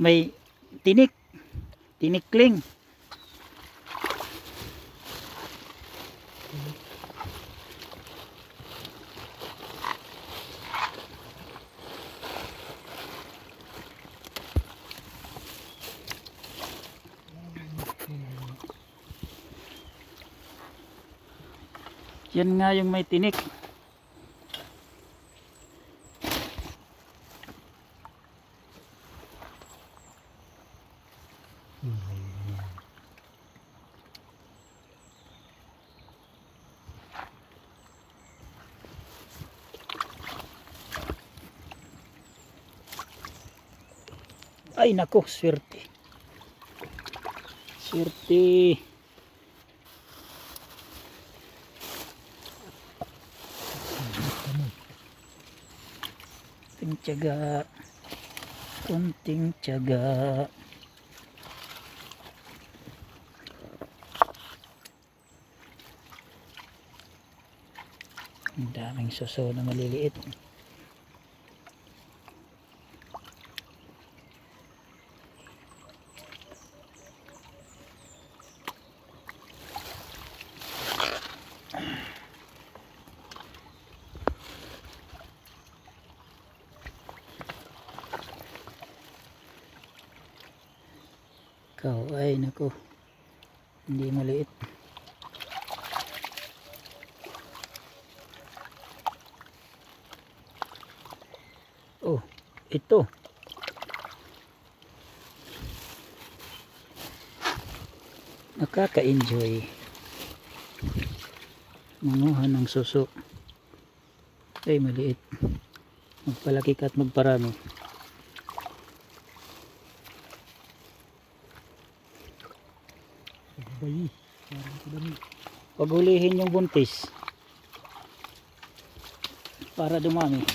may tinik, tinikling. Yan nga yung may tinik. Ay nako, swerte. Swerte. Kunting tiyaga. Kunting tiyaga. Ang daming suso na maliliit. Ikaw ay nako, hindi maliit. Oh, ito. Nakaka-enjoy manguha ng suso. Ay maliit. Magpalaki ka at magparami. Paghulihin yung buntis para dumami.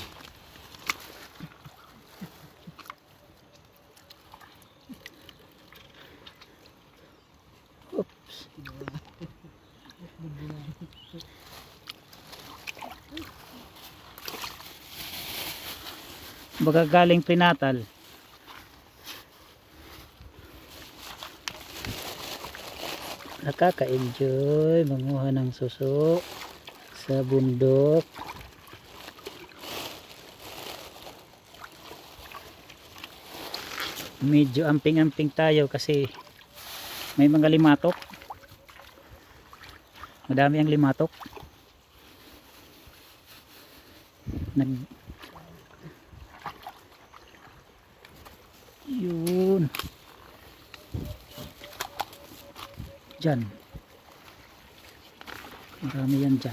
Oops. Baka galing prenatal. Nakaka-enjoy manguha ng suso sa bundok. Medyo amping-amping tayo kasi may mga limatok. Madami ang limatok. Yun. Dyan. Marami yan dyan.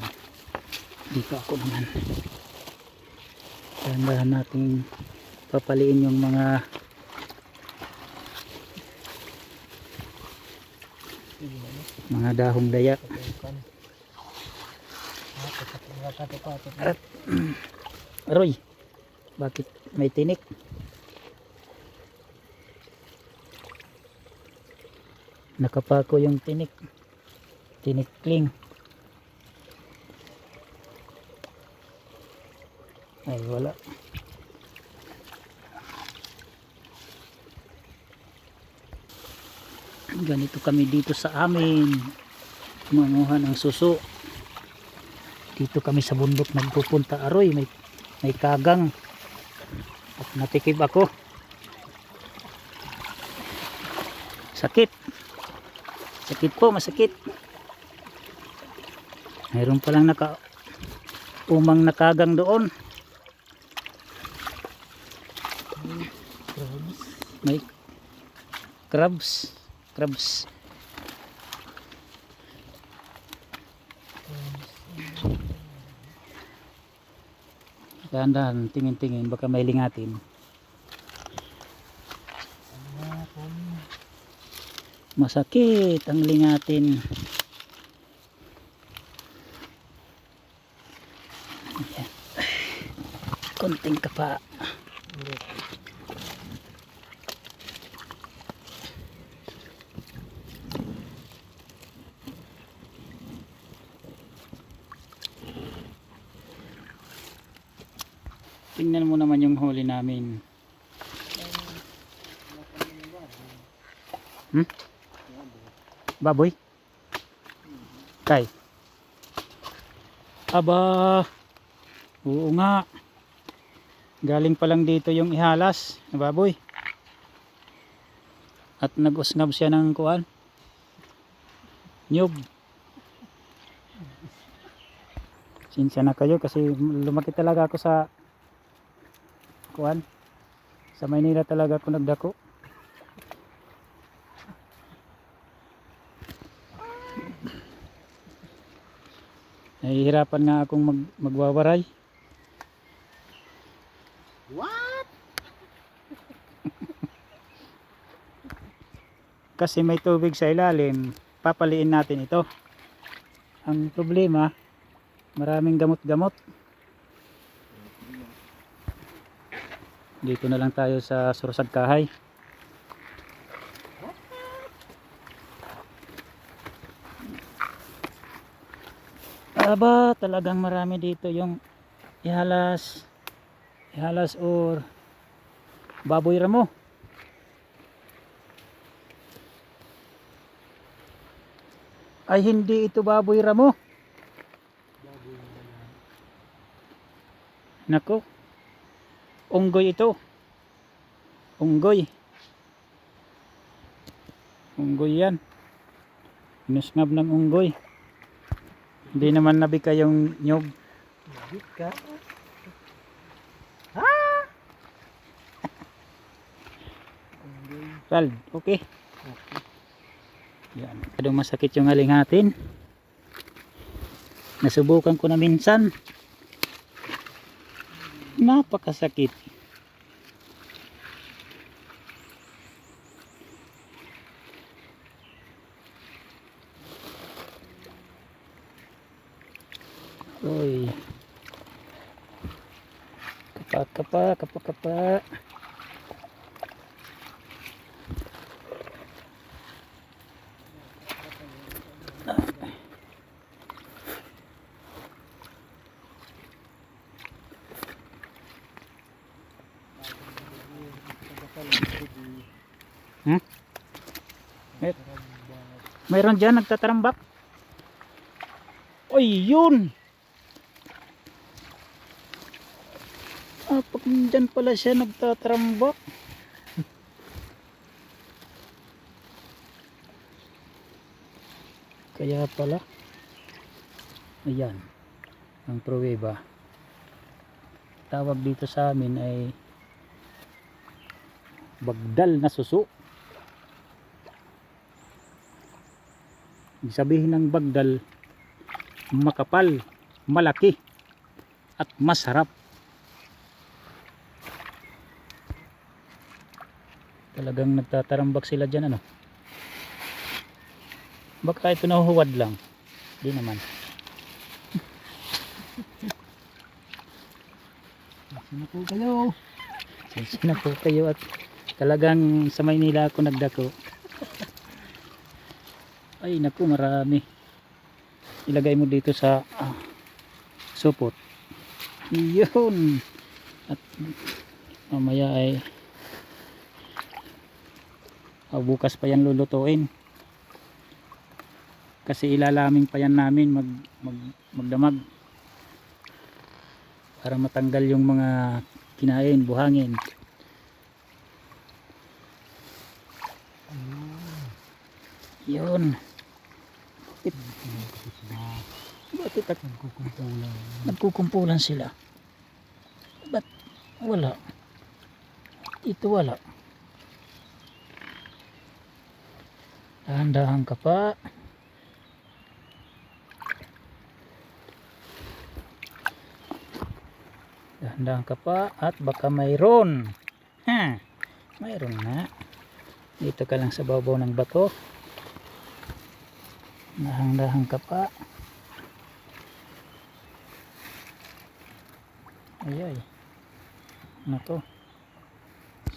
Dito ako naman. Dahan-dahan natin papaliin yung mga dahong daya. At aroy, bakit may tinik? Nakapako yung tinik. Tinikling. Ay wala. Ganito kami dito sa amin. Manguha ng suso. Dito kami sa bundok nagpupunta. Aroy, may kagang. At natikib ako. Sakit. Sakit po, masakit. Mayroon palang umang nakagang doon. May crabs. Crabs. Dahan-dahan, tingin-tingin, baka may lingatin. Masakit ang lingatin. Ayan. Konting kapa. Tingnan mo naman yung huli namin. Hmm? Baboy? Kay? Aba, oo nga. Galing pa lang dito yung ihalas na baboy. At nag-usngab siya ng kuan. Nyug. Sinsya na kayo kasi lumaki talaga ako sa kuan. Sa Maynila talaga ako nagdako. Nahihirapan nga akong magwawaray. What? Kasi may tubig sa ilalim, papaliin natin ito. Ang problema, maraming gamot-gamot. Dito na lang tayo sa Sursag Kahay. Aba, talagang marami dito yung ihalas or baboy ramo. Ay hindi ito baboy ramo. Nako, unggoy ito. Unggoy yan. Inusngab ng unggoy. Hindi naman nabika yung nyog. Nabika? Rald, okay. Yan. Kadong masakit yung halingatin. Nasubukan ko na minsan. Napakasakit. Uy. Kapa. Hmm? Mayroon dyan nagtatarambak. Oy, yun. Pag dyan pala siya nagtatarambak. Kaya pala. Ayan. Ang pruweba. Tawag dito sa amin ay bagdal na suso. Ibig sabihin ng bagdal, makapal, malaki, at masarap. Talagang nagtatarambak sila dyan, ano? Baka ito nahuhuwad lang. Di naman. Sensya na po kayo at talagang sa Maynila ako nagdako. Ay naku, marami. Ilagay mo dito sa supot. Yun. At mamaya ay bukas pa yan lulutuin. Kasi ilalaming pa yan namin magdamag. Para matanggal yung mga kinain, buhangin. Yun. Bakit nagkukumpulan sila? Ba't wala? Ito wala. Dahan-dahan ka pa. Dahan-dahan ka pa at baka mayroon. Mayroon na. Dito ka lang sa babaw ng bato. Dahan-dahan ka pa. Ay. Ano to?